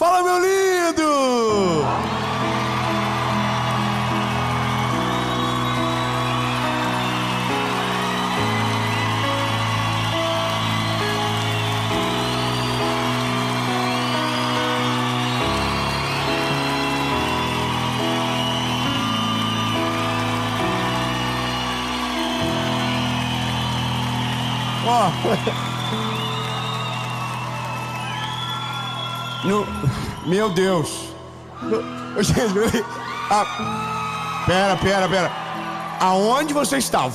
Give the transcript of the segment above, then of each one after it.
Fala, meu lindo! Ó, meu Deus. Gente, pera. Aonde você estava?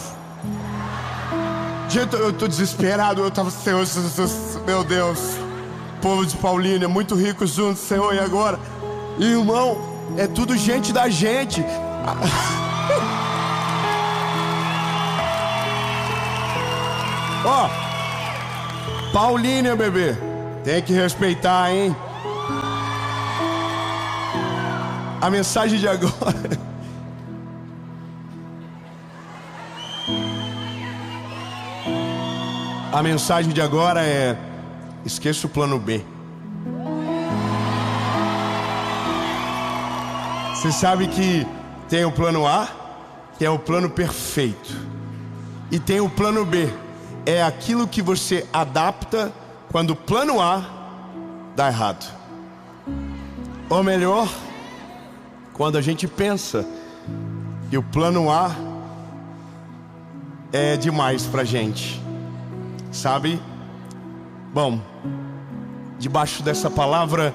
Gente, eu tô desesperado. Eu tava, Senhor, meu Deus. Povo de Paulínia, é muito rico junto, Senhor, e agora? Irmão, é tudo gente da gente. Ó, Paulínia, bebê, tem que respeitar, hein? A mensagem de agora. A mensagem de agora é: esqueça o plano B. Você sabe que tem o plano A, que é o plano perfeito, e tem o plano B. É aquilo que você adapta quando o plano A dá errado. Ou melhor, quando a gente pensa que o plano A é demais pra gente, sabe? Bom, debaixo dessa palavra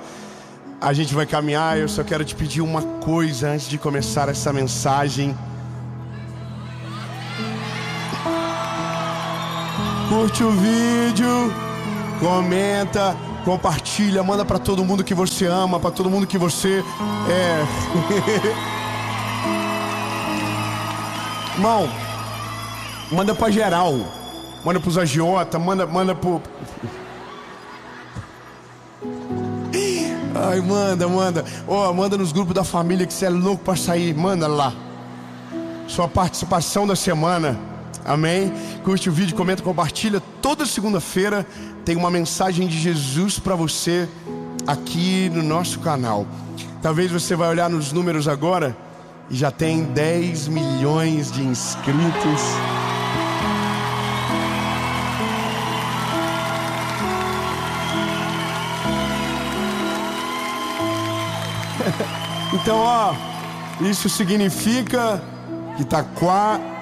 a gente vai caminhar. Eu só quero te pedir uma coisa antes de começar essa mensagem. Curte o vídeo, comenta, compartilha, manda pra todo mundo que você ama, pra todo mundo que você é. Irmão, manda pra geral, manda pros agiota, manda pro... Ai, manda. Ó, manda nos grupos da família que você é louco pra sair, manda lá. Sua participação da semana. Amém? Curte o vídeo, comenta, compartilha. Toda segunda-feira tem uma mensagem de Jesus para você aqui no nosso canal. Talvez você vai olhar nos números agora e já tem 10 milhões de inscritos. Então, ó, isso significa que tá quase...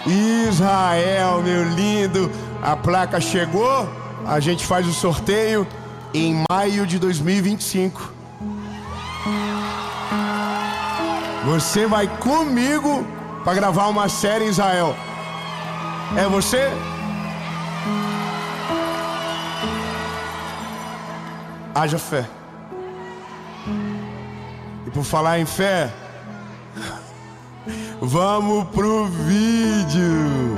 Israel, meu lindo, a placa chegou. A gente faz o sorteio em maio de 2025. Você vai comigo para gravar uma série em Israel. É você? Haja fé. E por falar em fé, vamos pro vídeo.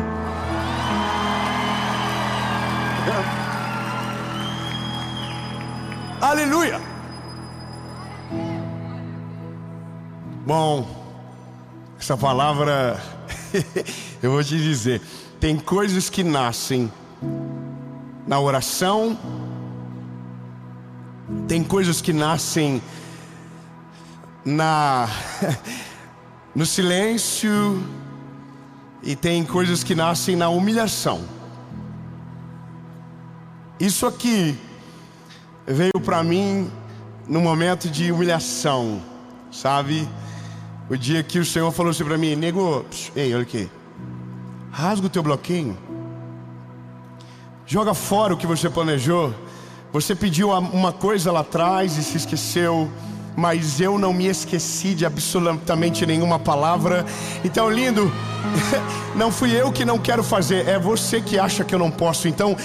Aleluia. Bom, essa palavra eu vou te dizer, tem coisas que nascem na oração, tem coisas que nascem no silêncio, e tem coisas que nascem na humilhação. Isso aqui veio para mim no momento de humilhação, sabe? O dia que o Senhor falou assim para mim: nego, ei, olha aqui, rasga o teu bloquinho, joga fora o que você planejou. Você pediu uma coisa lá atrás e se esqueceu, mas eu não me esqueci de absolutamente nenhuma palavra. Então, lindo, não fui eu que não quero fazer, é você que acha que eu não posso. Então,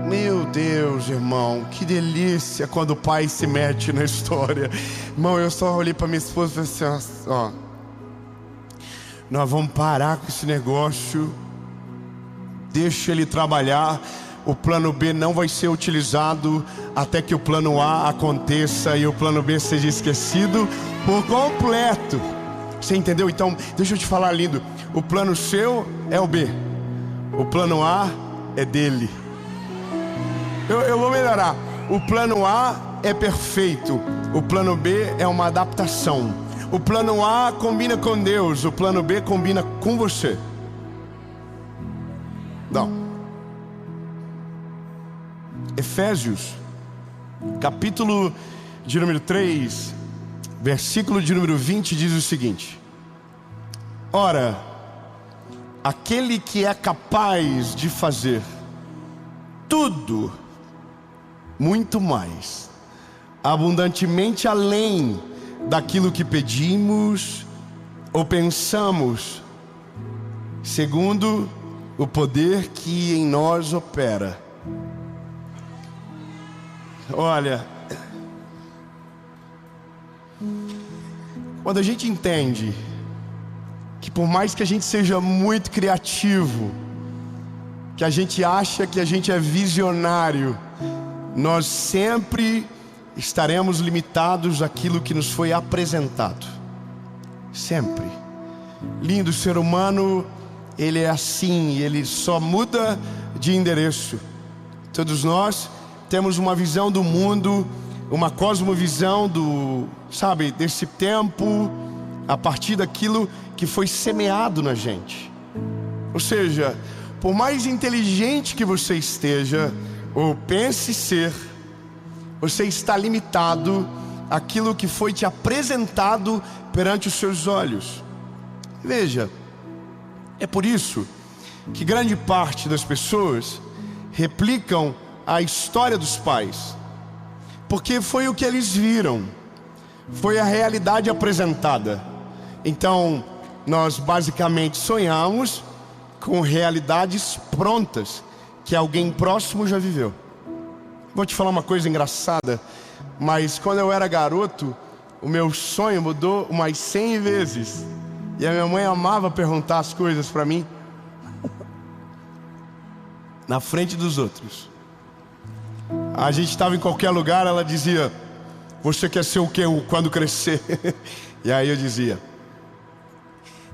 meu Deus, irmão, que delícia quando o pai se mete na história. Irmão, eu só olhei para minha esposa e falei assim: ó, nós vamos parar com esse negócio, deixa ele trabalhar. O plano B não vai ser utilizado até que o plano A aconteça e o plano B seja esquecido por completo. Você entendeu? Então, deixa eu te falar, lindo. O plano seu é o B, o plano A é dele. Eu vou melhorar. o plano A é perfeito, o plano B é uma adaptação. O plano A combina com Deus, o plano B combina com você. Não. Efésios, capítulo de número 3, versículo de número 20 diz o seguinte: ora, aquele que é capaz de fazer tudo, muito mais, abundantemente além daquilo que pedimos ou pensamos, segundo o poder que em nós opera. Olha, quando a gente entende que por mais que a gente seja muito criativo, que a gente acha que a gente é visionário, nós sempre estaremos limitados àquilo que nos foi apresentado. Sempre. Lindo, o ser humano, ele é assim, ele só muda de endereço. Todos nós temos uma visão do mundo, uma cosmovisão desse tempo, a partir daquilo que foi semeado na gente. Ou seja, por mais inteligente que você esteja, ou pense ser, você está limitado àquilo que foi te apresentado perante os seus olhos. Veja, é por isso que grande parte das pessoas replicam a história dos pais, porque foi o que eles viram, foi a realidade apresentada. Então, nós basicamente sonhamos com realidades prontas que alguém próximo já viveu. Vou te falar uma coisa engraçada, mas quando eu era garoto, o meu sonho mudou umas 100 vezes. E a minha mãe amava perguntar as coisas para mim na frente dos outros. A gente estava em qualquer lugar, ela dizia: você quer ser o que quando crescer? E aí eu dizia: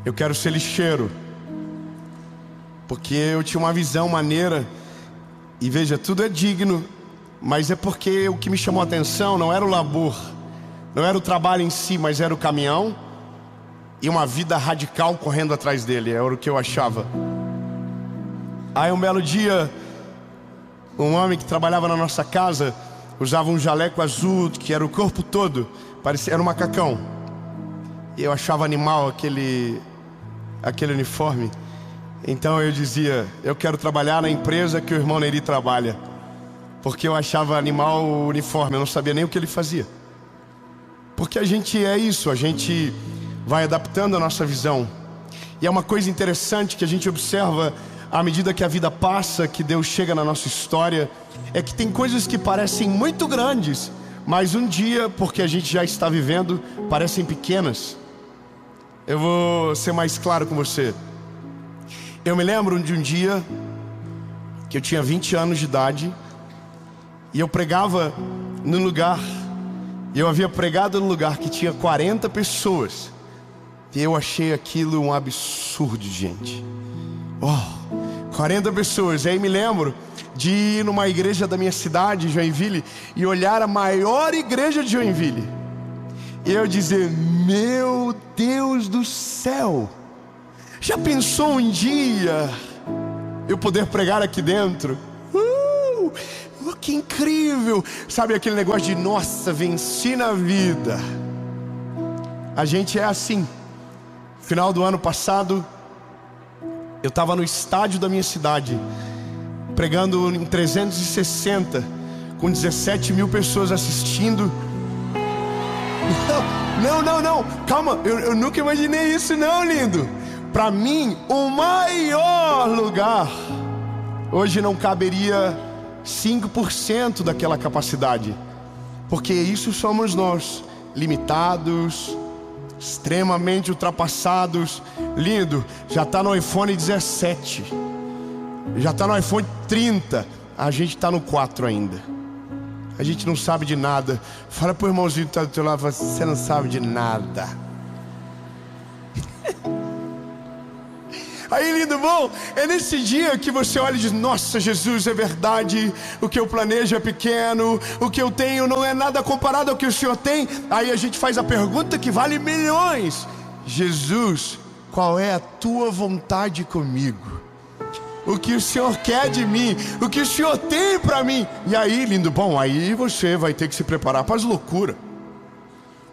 eu quero ser lixeiro. Porque eu tinha uma visão maneira. E veja, tudo é digno, mas é porque o que me chamou a atenção não era o labor, não era o trabalho em si, mas era o caminhão e uma vida radical correndo atrás dele. Era o que eu achava. Aí um belo dia, um homem que trabalhava na nossa casa usava um jaleco azul, que era o corpo todo, parecia, era um macacão. E eu achava animal aquele uniforme. Então eu dizia: eu quero trabalhar na empresa que o irmão Neri trabalha. Porque eu achava animal o uniforme, eu não sabia nem o que ele fazia. Porque a gente é isso, a gente vai adaptando a nossa visão. E é uma coisa interessante que a gente observa à medida que a vida passa, que Deus chega na nossa história, é que tem coisas que parecem muito grandes, mas um dia, porque a gente já está vivendo, parecem pequenas. Eu vou ser mais claro com você. Eu me lembro de um dia que eu tinha 20 anos de idade e eu pregava num lugar, e eu havia pregado num lugar que tinha 40 pessoas. E eu achei aquilo um absurdo, gente. 40 pessoas. E aí me lembro de ir numa igreja da minha cidade, Joinville, e olhar a maior igreja de Joinville. E eu dizer: meu Deus do céu, já pensou um dia eu poder pregar aqui dentro? Que incrível! Sabe aquele negócio de nossa, venci na vida. A gente é assim. Final do ano passado, eu estava no estádio da minha cidade, pregando em 360, com 17 mil pessoas assistindo. Não, calma, eu nunca imaginei isso não, lindo. Para mim, o maior lugar hoje não caberia 5% daquela capacidade, porque isso somos nós, limitados, extremamente ultrapassados. Lindo, já está no iPhone 17, já está no iPhone 30, a gente está no 4 ainda. A gente não sabe de nada. Fala pro irmãozinho que está do teu lado, você não sabe de nada. Aí, lindo, lindo, bom, é nesse dia que você olha e diz: nossa, Jesus, é verdade, o que eu planejo é pequeno, o que eu tenho não é nada comparado ao que o Senhor tem. Aí a gente faz a pergunta que vale milhões: Jesus, qual é a tua vontade comigo? O que o Senhor quer de mim? O que o Senhor tem para mim? E aí, lindo, bom, aí você vai ter que se preparar para as loucuras,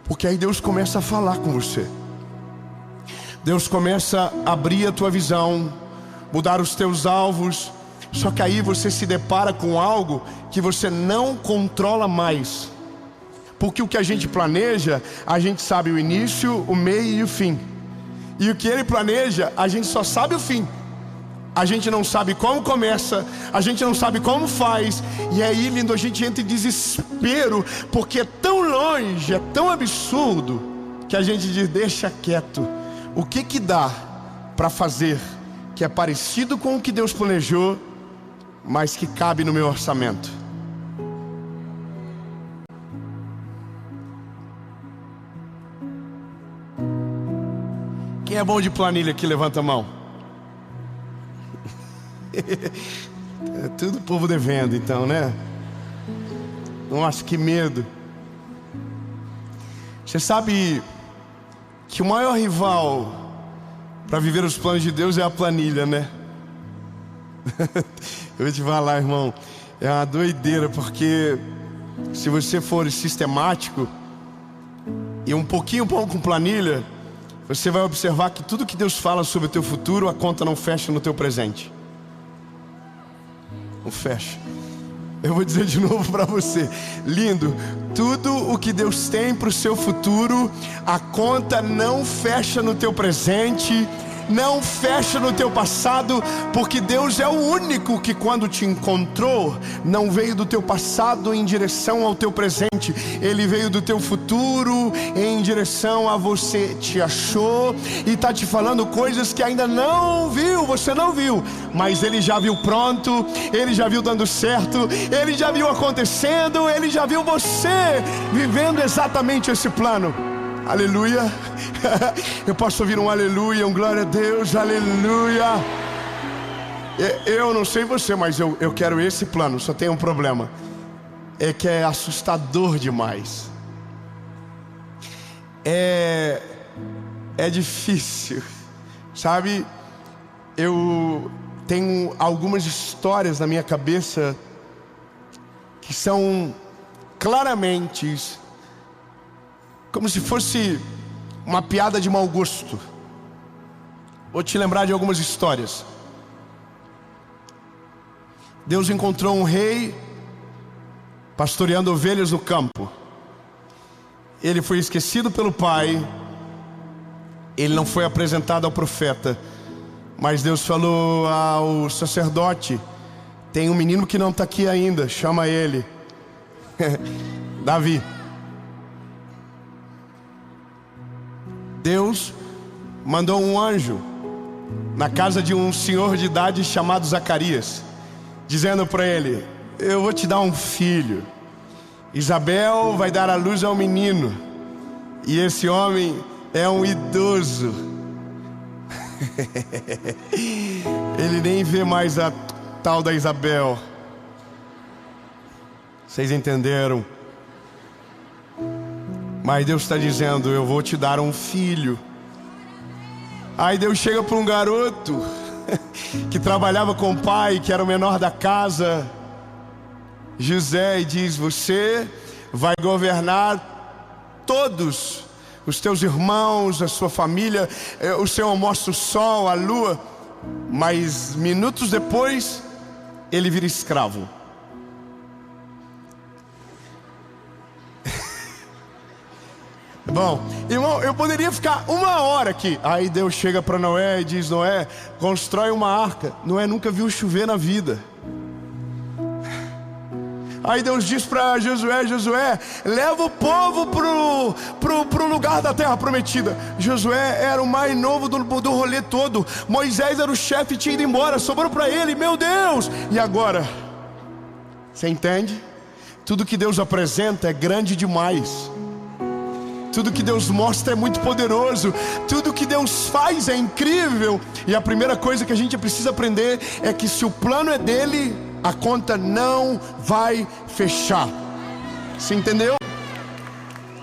porque aí Deus começa a falar com você. Deus começa a abrir a tua visão, mudar os teus alvos. Só que aí você se depara com algo que você não controla mais, porque o que a gente planeja, a gente sabe o início, o meio e o fim. E o que Ele planeja, a gente só sabe o fim. A gente não sabe como começa, a gente não sabe como faz. E aí, lindo, a gente entra em desespero, porque é tão longe, é tão absurdo, que a gente diz: deixa quieto. O que dá para fazer que é parecido com o que Deus planejou, mas que cabe no meu orçamento? Quem é bom de planilha aqui, levanta a mão. É tudo o povo devendo, então, né? Nossa, que medo. Você sabe que o maior rival para viver os planos de Deus é a planilha, né? Eu vou te falar, irmão, é uma doideira, porque se você for sistemático e um pouquinho bom com planilha, você vai observar que tudo que Deus fala sobre o teu futuro, a conta não fecha no teu presente. Não fecha. Eu vou dizer de novo para você, lindo, tudo o que Deus tem para o seu futuro, a conta não fecha no teu presente, não fecha no teu passado, porque Deus é o único que, quando te encontrou, não veio do teu passado em direção ao teu presente, Ele veio do teu futuro em direção a você. Te achou e está te falando coisas que ainda não viu, você não viu, mas Ele já viu pronto, Ele já viu dando certo, Ele já viu acontecendo, Ele já viu você vivendo exatamente esse plano. Aleluia. Eu posso ouvir um aleluia, um glória a Deus, aleluia. Eu não sei você, mas eu quero esse plano. Só tem um problema, é que é assustador demais. É difícil, sabe? Eu tenho algumas histórias na minha cabeça que são claramente como se fosse uma piada de mau gosto. Vou te lembrar de algumas histórias. Deus encontrou um rei pastoreando ovelhas no campo. Ele foi esquecido pelo pai. Ele não foi apresentado ao profeta, mas Deus falou ao sacerdote: tem um menino que não está aqui ainda, chama ele. Davi. Deus mandou um anjo na casa de um senhor de idade chamado Zacarias, dizendo para ele: eu vou te dar um filho. Isabel vai dar à luz ao menino, e esse homem é um idoso. Ele nem vê mais a tal da Isabel. Vocês entenderam? Mas Deus está dizendo: eu vou te dar um filho. Aí Deus chega para um garoto que trabalhava com o pai, que era o menor da casa, José, e diz: você vai governar todos os teus irmãos, a sua família. O Senhor mostra o sol, a lua, mas minutos depois ele vira escravo. Bom, irmão, eu poderia ficar uma hora aqui. Aí Deus chega para Noé e diz: Noé, constrói uma arca. Noé nunca viu chover na vida. Aí Deus diz para Josué: Josué, leva o povo pro lugar da terra prometida. Josué era o mais novo do rolê todo. Moisés era o chefe e tinha ido embora, sobrou para ele. Meu Deus! E agora? Você entende? Tudo que Deus apresenta é grande demais. Tudo que Deus mostra é muito poderoso. Tudo que Deus faz é incrível. E a primeira coisa que a gente precisa aprender é que se o plano é dele, a conta não vai fechar. Você entendeu?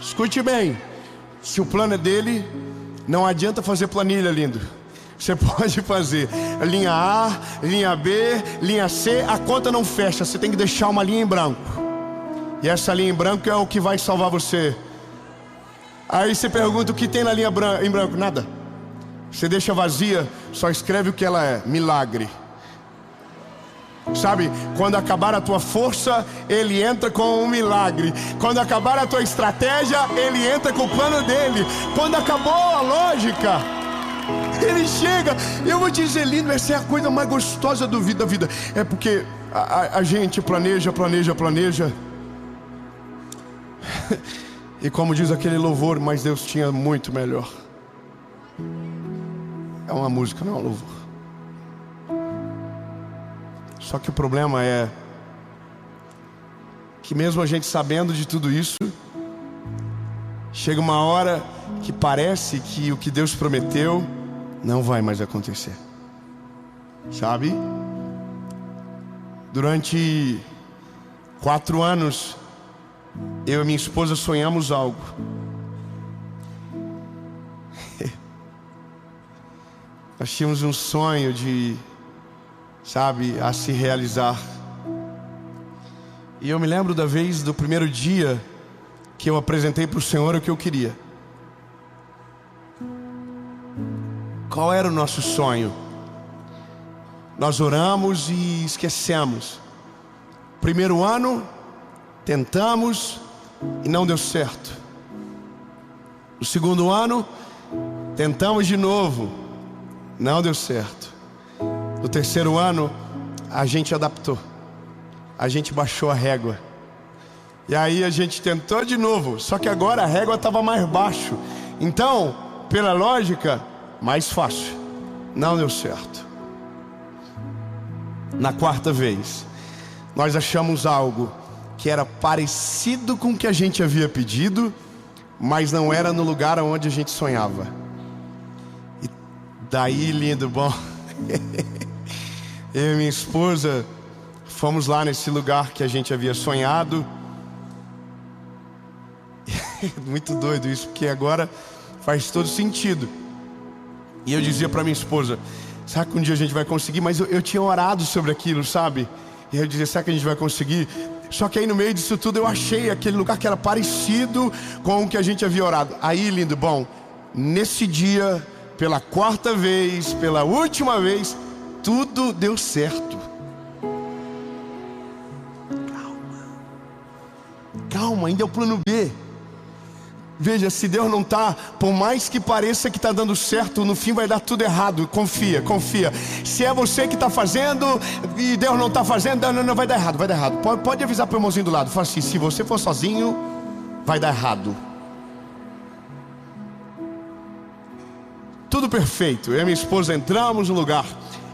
Escute bem. Se o plano é dele, não adianta fazer planilha, lindo. Você pode fazer linha A, linha B, linha C, a conta não fecha. Você tem que deixar uma linha em branco. E essa linha em branco é o que vai salvar você. Aí você pergunta o que tem na linha em branco. Nada. Você deixa vazia, só escreve o que ela é: milagre. Sabe, quando acabar a tua força, ele entra com um milagre. Quando acabar a tua estratégia, ele entra com o plano dele. Quando acabou a lógica, ele chega. Eu vou te dizer, lindo, essa é a coisa mais gostosa da vida. É porque a gente planeja. E como diz aquele louvor, mas Deus tinha muito melhor. É uma música, não é um louvor. Só que o problema é que mesmo a gente sabendo de tudo isso, chega uma hora que parece que o que Deus prometeu não vai mais acontecer. Sabe? Durante 4 anos, eu e minha esposa sonhamos algo. Nós tínhamos um sonho de, sabe, a se realizar. E eu me lembro da vez do primeiro dia que eu apresentei para o Senhor o que eu queria. Qual era o nosso sonho? Nós oramos e esquecemos. Primeiro ano, tentamos e não deu certo. No segundo ano, tentamos de novo, não deu certo. No terceiro ano, a gente adaptou. A gente baixou a régua. E aí a gente tentou de novo, só que agora a régua estava mais baixo. Então, pela lógica, mais fácil. Não deu certo. Na quarta vez, nós achamos algo que era parecido com o que a gente havia pedido, mas não era no lugar onde a gente sonhava. E daí, lindo, bom, eu e minha esposa fomos lá nesse lugar que a gente havia sonhado. Muito doido isso, porque agora faz todo sentido. E eu dizia para minha esposa: será que um dia a gente vai conseguir? Mas eu tinha orado sobre aquilo, sabe? E eu dizia: será que a gente vai conseguir? Só que aí no meio disso tudo eu achei aquele lugar que era parecido com o que a gente havia orado. Aí, lindo, bom, nesse dia, pela quarta vez, pela última vez, tudo deu certo. Calma, ainda é o plano B. Veja, se Deus não está, por mais que pareça que está dando certo, no fim vai dar tudo errado. Confia. Se é você que está fazendo e Deus não está fazendo, não, vai dar errado. Pode avisar para o irmãozinho do lado. Fala assim: se você for sozinho, vai dar errado. Tudo perfeito. Eu e minha esposa entramos no lugar.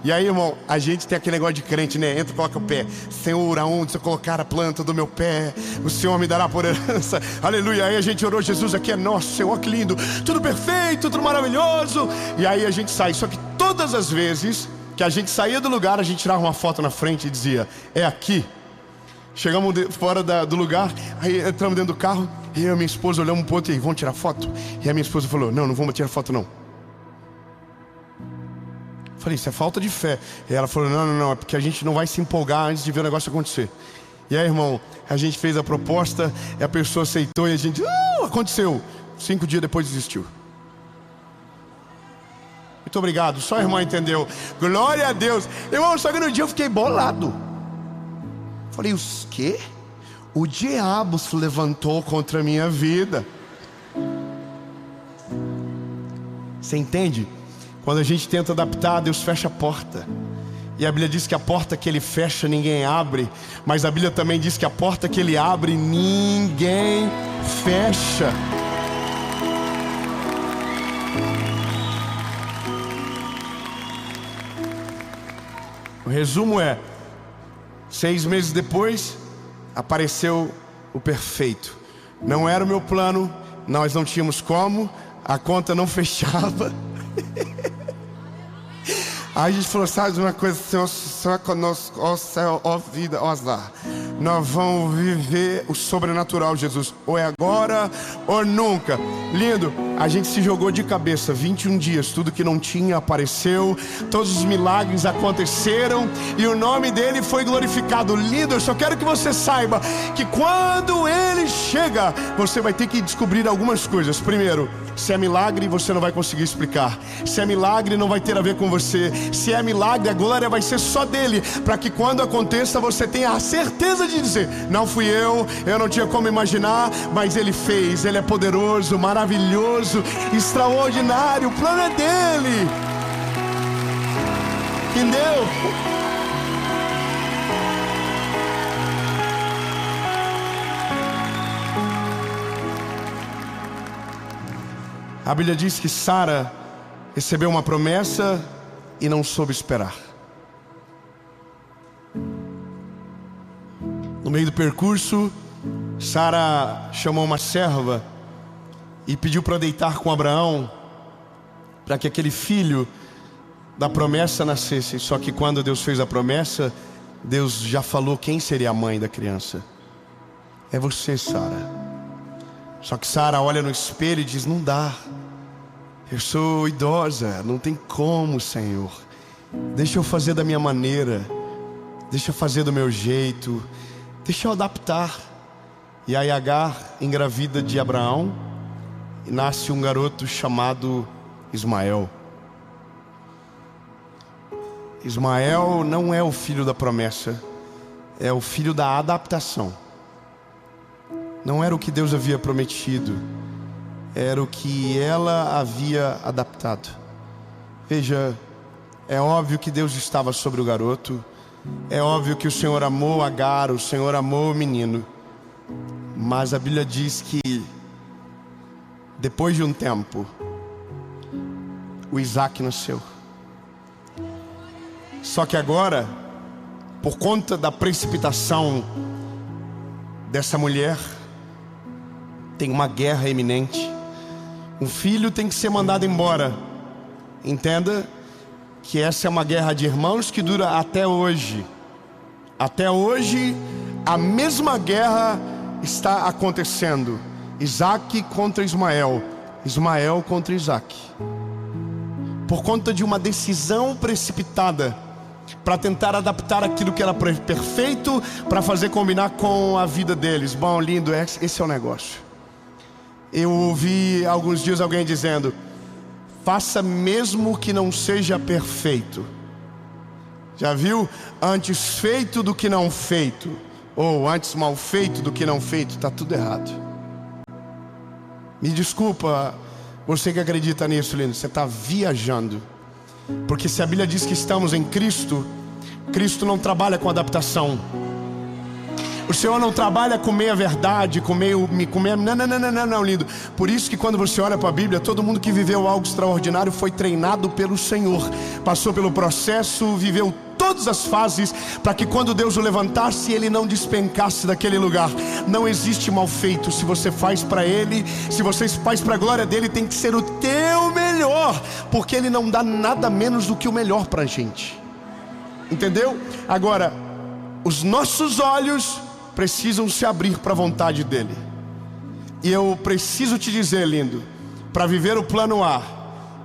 E aí, irmão, a gente tem aquele negócio de crente, né? Entra e coloca o pé. Senhor, aonde você colocar a planta do meu pé, o Senhor me dará por herança. Aleluia. Aí a gente orou: Jesus, aqui é nosso, Senhor, que lindo. Tudo perfeito, tudo maravilhoso. E aí a gente sai. Só que todas as vezes que a gente saía do lugar, a gente tirava uma foto na frente e dizia: é aqui. Chegamos fora do lugar, aí entramos dentro do carro. E eu e minha esposa olhamos um ponto e aí: vamos tirar foto? E a minha esposa falou: não vamos tirar foto não. Falei: isso é falta de fé. E ela falou: não, é porque a gente não vai se empolgar antes de ver o negócio acontecer. E aí, irmão, a gente fez a proposta, e a pessoa aceitou, e a gente, aconteceu. 5 dias depois desistiu. Muito obrigado, só a irmã entendeu. Glória a Deus. Irmão, só que no dia eu fiquei bolado. Falei: o quê? O diabo se levantou contra a minha vida. Você entende? Quando a gente tenta adaptar, Deus fecha a porta. E a Bíblia diz que a porta que Ele fecha, ninguém abre. Mas a Bíblia também diz que a porta que Ele abre, ninguém fecha. O resumo é: 6 meses depois, apareceu o perfeito. Não era o meu plano, nós não tínhamos como, a conta não fechava. Aí a gente falou, sabe uma coisa, Senhor é conosco, ó céu, ó vida, ó azar. Nós vamos viver o sobrenatural, Jesus. Ou é agora, ou nunca. Lindo, a gente se jogou de cabeça, 21 dias, tudo que não tinha apareceu, todos os milagres aconteceram e o nome dele foi glorificado. Lindo, eu só quero que você saiba que quando ele chega, você vai ter que descobrir algumas coisas. Primeiro, se é milagre, você não vai conseguir explicar. Se é milagre, não vai ter a ver com você. Se é milagre, a glória vai ser só dele, para que quando aconteça, você tenha a certeza de dizer, não fui eu não tinha como imaginar, mas ele fez. Ele é poderoso, maravilhoso, extraordinário, o plano é dele. Entendeu? A Bíblia diz que Sara recebeu uma promessa e não soube esperar. No meio do percurso, Sara chamou uma serva e pediu para deitar com Abraão, para que aquele filho da promessa nascesse. Só que quando Deus fez a promessa, Deus já falou quem seria a mãe da criança. É você, Sara. Só que Sara olha no espelho e diz, não dá, eu sou idosa, não tem como, Senhor. Deixa eu fazer da minha maneira, deixa eu fazer do meu jeito, deixa eu adaptar. E aí Agar engravida de Abraão e nasce um garoto chamado Ismael. Ismael não é o filho da promessa, é o filho da adaptação. Não era o que Deus havia prometido, era o que ela havia adaptado. Veja, é óbvio que Deus estava sobre o garoto, é óbvio que o Senhor amou Agar, o Senhor amou o menino. Mas a Bíblia diz que depois de um tempo, o Isaac nasceu. Só que agora, por conta da precipitação dessa mulher, tem uma guerra iminente. Um filho tem que ser mandado embora. Entenda que essa é uma guerra de irmãos que dura até hoje. Até hoje, a mesma guerra está acontecendo. Isaac contra Ismael, Ismael contra Isaac. Por conta de uma decisão precipitada, para tentar adaptar aquilo que era perfeito, para fazer combinar com a vida deles. Bom, lindo, esse é o negócio. Eu ouvi alguns dias alguém dizendo, faça mesmo que não seja perfeito. Já viu? Antes feito do que não feito, ou antes mal feito do que não feito. Está tudo errado. Me desculpa, você que acredita nisso, lindo, você está viajando. Porque se a Bíblia diz que estamos em Cristo, Cristo não trabalha com adaptação. O Senhor não trabalha com meia verdade, com meio... Não, lindo. Por isso que quando você olha para a Bíblia, todo mundo que viveu algo extraordinário foi treinado pelo Senhor. Passou pelo processo, viveu todas as fases, para que quando Deus o levantasse, ele não despencasse daquele lugar. Não existe mal feito. Se você faz para Ele, se você faz para a glória dEle, tem que ser o teu melhor, porque Ele não dá nada menos do que o melhor para a gente. Entendeu? Agora, os nossos olhos precisam se abrir para a vontade dEle. E eu preciso te dizer, lindo, para viver o plano A,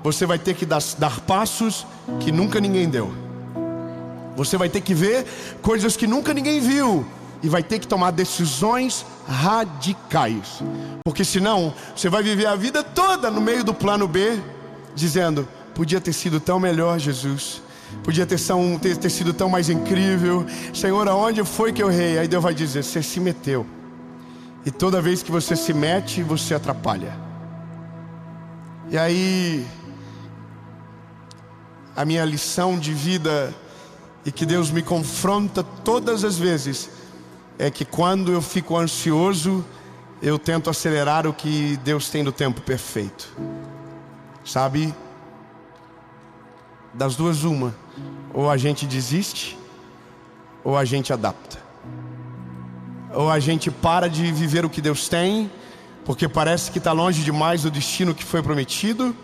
você vai ter que dar passos que nunca ninguém deu. Você vai ter que ver coisas que nunca ninguém viu. E vai ter que tomar decisões radicais. Porque senão, você vai viver a vida toda no meio do plano B, dizendo, podia ter sido tão melhor, Jesus. Podia ter sido tão mais incrível. Senhor, aonde foi que eu errei? Aí Deus vai dizer, você se meteu. E toda vez que você se mete, você atrapalha. E aí, a minha lição de vida, e que Deus me confronta todas as vezes, é que quando eu fico ansioso, eu tento acelerar o que Deus tem no tempo perfeito. Sabe? Das duas uma, ou a gente desiste, ou a gente adapta. Ou a gente para de viver o que Deus tem, porque parece que está longe demais do destino que foi prometido,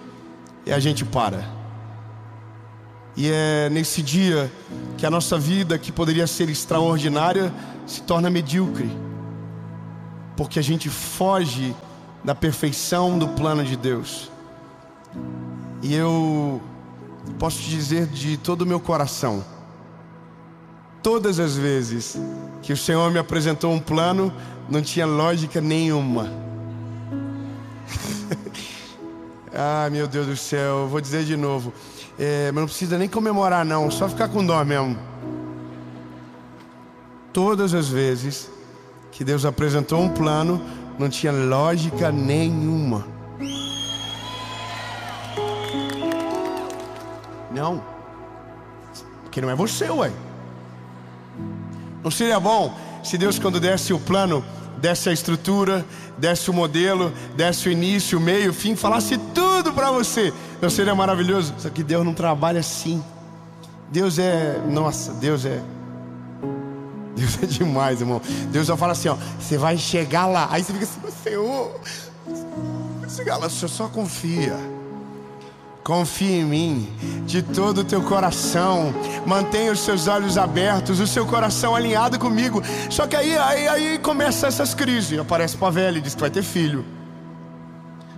e a gente para. E é nesse dia que a nossa vida, que poderia ser extraordinária, se torna medíocre, porque a gente foge da perfeição do plano de Deus. E eu posso te dizer de todo o meu coração, todas as vezes que o Senhor me apresentou um plano, não tinha lógica nenhuma. Ah, meu Deus do céu, eu vou dizer de novo, mas não precisa nem comemorar não, só ficar com dó mesmo. Todas as vezes que Deus apresentou um plano, não tinha lógica nenhuma. Não, porque não é você, ué. Não seria bom se Deus, quando desse o plano, desse a estrutura, desse o modelo, desse o início, o meio, o fim, falasse tudo para você? Não seria maravilhoso? Só que Deus não trabalha assim. Deus é, nossa, Deus é demais, irmão. Deus só fala assim, ó, você vai chegar lá. Aí você fica assim, Senhor, vai chegar lá, você só confia. Confia em mim de todo o teu coração. Mantenha os seus olhos abertos, o seu coração alinhado comigo. Só que aí começa essas crises. Aparece para a velha e diz que vai ter filho.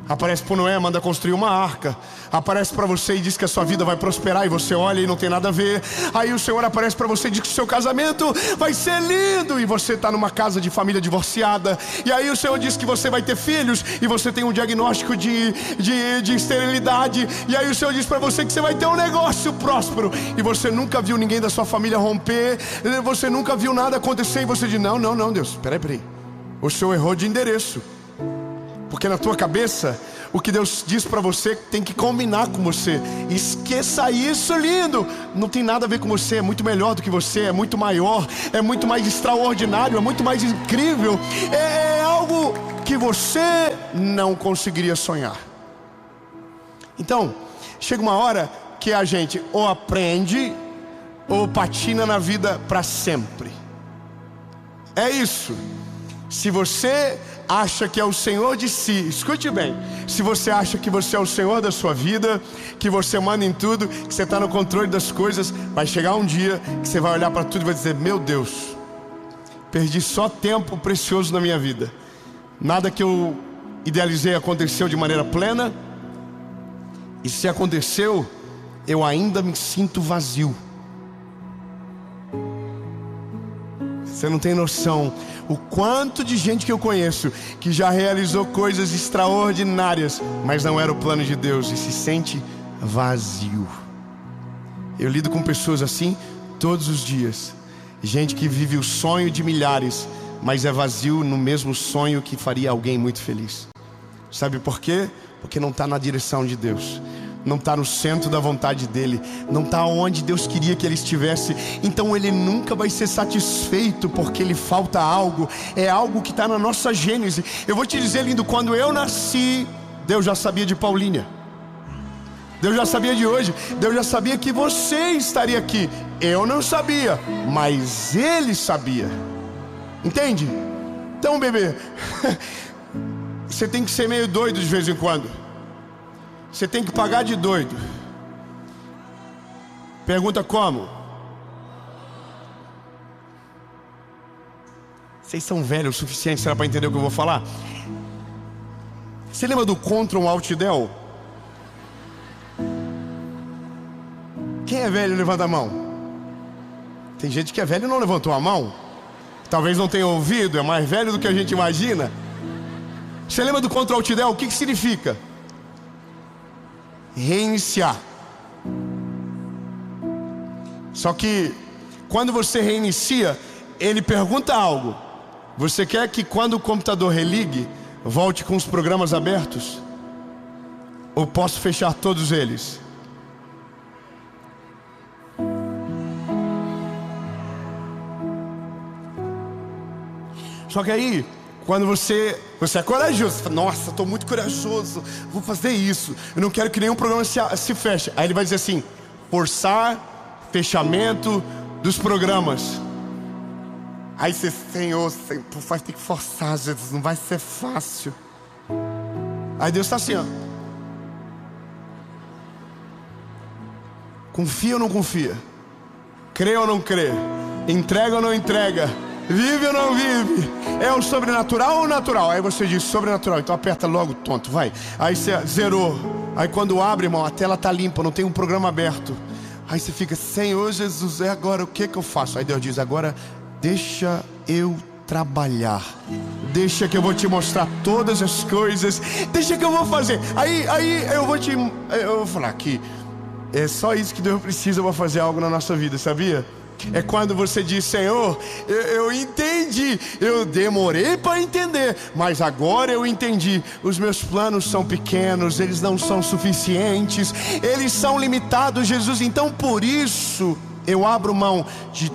Aparece para Noé, manda construir uma arca. Aparece para você e diz que a sua vida vai prosperar, e você olha e não tem nada a ver. Aí o Senhor aparece para você e diz que o seu casamento vai ser lindo, e você está numa casa de família divorciada. E aí o Senhor diz que você vai ter filhos, e você tem um diagnóstico de esterilidade. E aí o Senhor diz para você que você vai ter um negócio próspero, e você nunca viu ninguém da sua família romper, você nunca viu nada acontecer, e você diz, não Deus, peraí, o Senhor errou de endereço. Porque na tua cabeça, o que Deus diz para você tem que combinar com você. Esqueça isso, lindo. Não tem nada a ver com você, é muito melhor do que você, é muito maior, é muito mais extraordinário, é muito mais incrível. É algo que você não conseguiria sonhar. Então, chega uma hora que a gente ou aprende ou patina na vida para sempre. É isso. Se você acha que é o Senhor de si, escute bem, se você acha que você é o Senhor da sua vida, que você manda em tudo, que você está no controle das coisas, vai chegar um dia que você vai olhar para tudo e vai dizer, meu Deus, perdi só tempo precioso na minha vida. Nada que eu idealizei aconteceu de maneira plena, e se aconteceu, eu ainda me sinto vazio. Você não tem noção o quanto de gente que eu conheço que já realizou coisas extraordinárias, mas não era o plano de Deus, e se sente vazio. Eu lido com pessoas assim todos os dias. Gente que vive o sonho de milhares, mas é vazio no mesmo sonho que faria alguém muito feliz. Sabe por quê? Porque não está na direção de Deus, não está no centro da vontade dele, não está onde Deus queria que ele estivesse. Então ele nunca vai ser satisfeito, porque lhe falta algo. É algo que está na nossa gênese. Eu vou te dizer, lindo, quando eu nasci, Deus já sabia de Paulinha, Deus já sabia de hoje, Deus já sabia que você estaria aqui. Eu não sabia, mas Ele sabia. Entende? Então, bebê, você tem que ser meio doido de vez em quando. Você tem que pagar de doido. Pergunta como? Vocês são velhos o suficiente, será para entender o que eu vou falar? Você lembra do Ctrl Alt Del? Quem é velho, levanta a mão. Tem gente que é velho e não levantou a mão. Talvez não tenha ouvido, é mais velho do que a gente imagina. Você lembra do Ctrl Alt Del? O que significa? Reiniciar. Só que quando você reinicia, ele pergunta algo. Você quer que quando o computador religue, volte com os programas abertos? Ou posso fechar todos eles? Só que aí, quando você é corajoso, você fala, nossa, estou muito corajoso, vou fazer isso, eu não quero que nenhum programa se feche. Aí ele vai dizer assim, forçar fechamento dos programas. Aí você, Senhor, vai ter que forçar, Jesus, não vai ser fácil. Aí Deus está assim, ó. Confia ou não confia? Crê ou não crê? Entrega ou não entrega? Vive ou não vive? É o sobrenatural ou o natural? Aí você diz sobrenatural, então aperta logo, tonto, vai. Aí você zerou. Aí quando abre, irmão, a tela tá limpa, não tem um programa aberto. Aí você fica, Senhor Jesus, agora o que eu faço? Aí Deus diz, agora deixa eu trabalhar. Deixa que eu vou te mostrar todas as coisas. Deixa que eu vou fazer. Aí eu vou falar que é só isso que Deus precisa para fazer algo na nossa vida, sabia? É quando você diz, Senhor, eu entendi, eu demorei para entender, mas agora eu entendi. Os meus planos são pequenos, eles não são suficientes, eles são limitados, Jesus. Então por isso eu abro mão de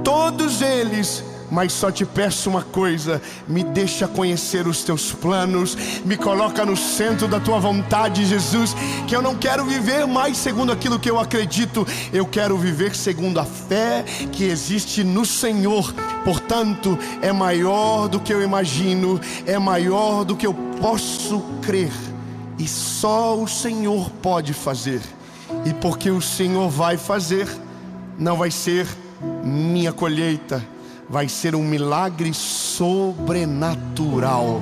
todos eles, mas só te peço uma coisa: me deixa conhecer os teus planos, me coloca no centro da tua vontade, Jesus. Que eu não quero viver mais segundo aquilo que eu acredito, eu quero viver segundo a fé que existe no Senhor. Portanto, é maior do que eu imagino, é maior do que eu posso crer, e só o Senhor pode fazer. E porque o Senhor vai fazer, não vai ser minha colheita, vai ser um milagre sobrenatural.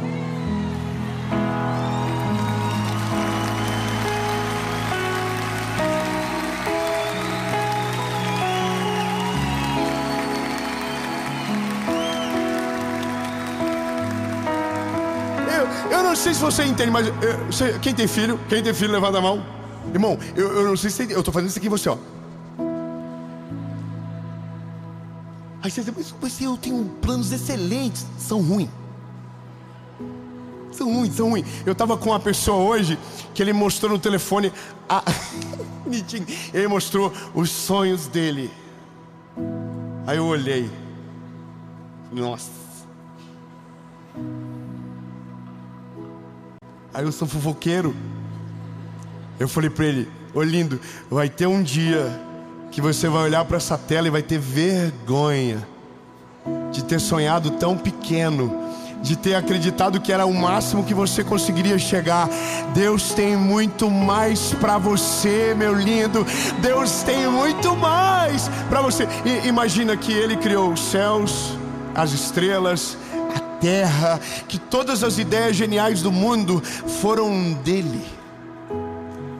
Eu não sei se você entende, mas quem tem filho, levanta a mão. Irmão, eu não sei se eu estou fazendo isso aqui em você, ó. Aí você diz, mas eu tenho planos excelentes. São ruins. Eu estava com uma pessoa hoje que ele mostrou no telefone ele mostrou os sonhos dele. Aí eu olhei, nossa. Aí eu sou fofoqueiro. Eu falei para ele, ô lindo, vai ter um dia que você vai olhar para essa tela e vai ter vergonha de ter sonhado tão pequeno, de ter acreditado que era o máximo que você conseguiria chegar. Deus tem muito mais para você, meu lindo. Deus tem muito mais para você. E imagina que Ele criou os céus, as estrelas, a terra, que todas as ideias geniais do mundo foram dele.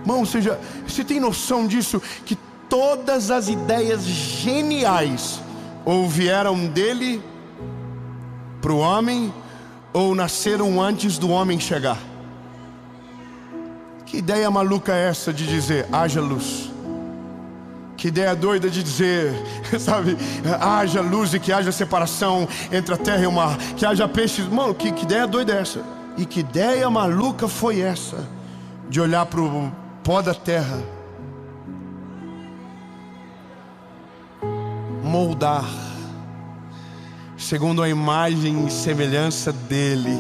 Irmão, você tem noção disso? Que todas as ideias geniais ou vieram dele para o homem, ou nasceram antes do homem chegar. Que ideia maluca é essa de dizer, haja luz? Que ideia doida de dizer, sabe, haja luz e que haja separação entre a terra e o mar, que haja peixes. Mano, que ideia doida é essa? E que ideia maluca foi essa de olhar para o pó da terra, moldar segundo a imagem e semelhança dele,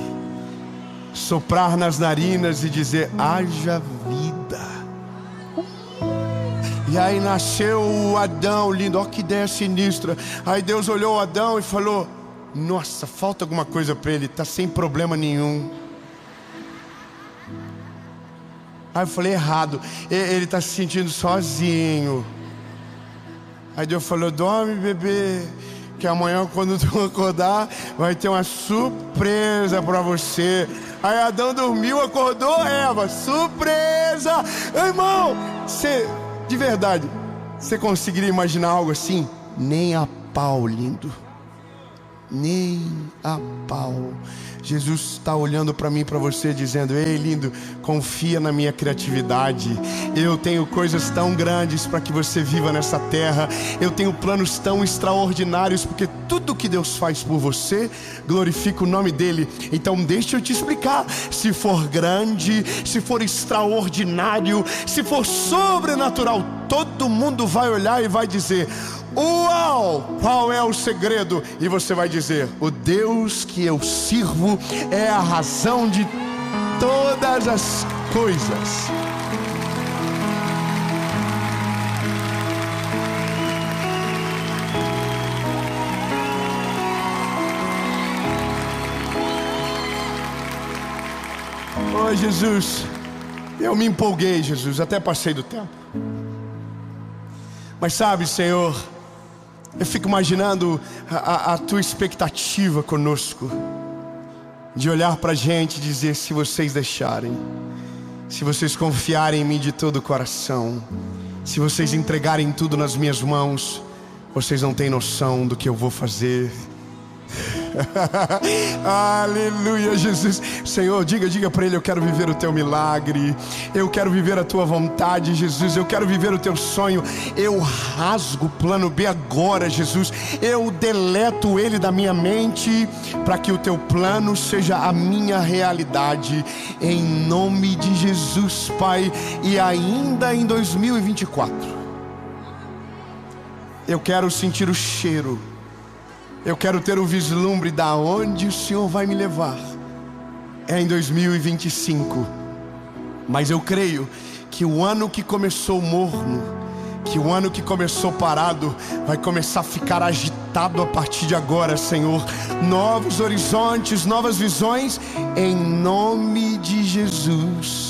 soprar nas narinas e dizer, haja vida. E aí nasceu o Adão, lindo, olha que ideia sinistra. Aí Deus olhou o Adão e falou, nossa, falta alguma coisa para ele, está sem problema nenhum. Aí eu falei, errado, ele está se sentindo sozinho. Aí Deus falou, dorme, bebê, que amanhã quando tu acordar vai ter uma surpresa para você. Aí Adão dormiu, acordou Eva, surpresa. Irmão, de verdade, você conseguiria imaginar algo assim? Nem a pau, lindo. Nem a pau. Jesus está olhando para mim e para você dizendo, ei lindo, confia na minha criatividade. Eu tenho coisas tão grandes para que você viva nessa terra. Eu tenho planos tão extraordinários, porque tudo que Deus faz por você glorifica o nome dele. Então deixa eu te explicar. Se for grande, se for extraordinário, se for sobrenatural, todo mundo vai olhar e vai dizer, uau, qual é o segredo? E você vai dizer, o Deus que eu sirvo é a razão de todas as coisas. Oh, Jesus, eu me empolguei, Jesus, até passei do tempo. Mas sabe, Senhor, eu fico imaginando a tua expectativa conosco, de olhar pra gente e dizer: se vocês deixarem, se vocês confiarem em mim de todo o coração, se vocês entregarem tudo nas minhas mãos, vocês não têm noção do que eu vou fazer. Aleluia, Jesus. Senhor, diga para ele: eu quero viver o teu milagre, eu quero viver a tua vontade, Jesus, eu quero viver o teu sonho. Eu rasgo o plano B agora, Jesus, eu deleto ele da minha mente, para que o teu plano seja a minha realidade, em nome de Jesus, Pai. E ainda em 2024 eu quero sentir o cheiro, eu quero ter o vislumbre da onde o Senhor vai me levar. É em 2025. Mas eu creio que o ano que começou morno, que o ano que começou parado, vai começar a ficar agitado a partir de agora, Senhor. Novos horizontes, novas visões, em nome de Jesus.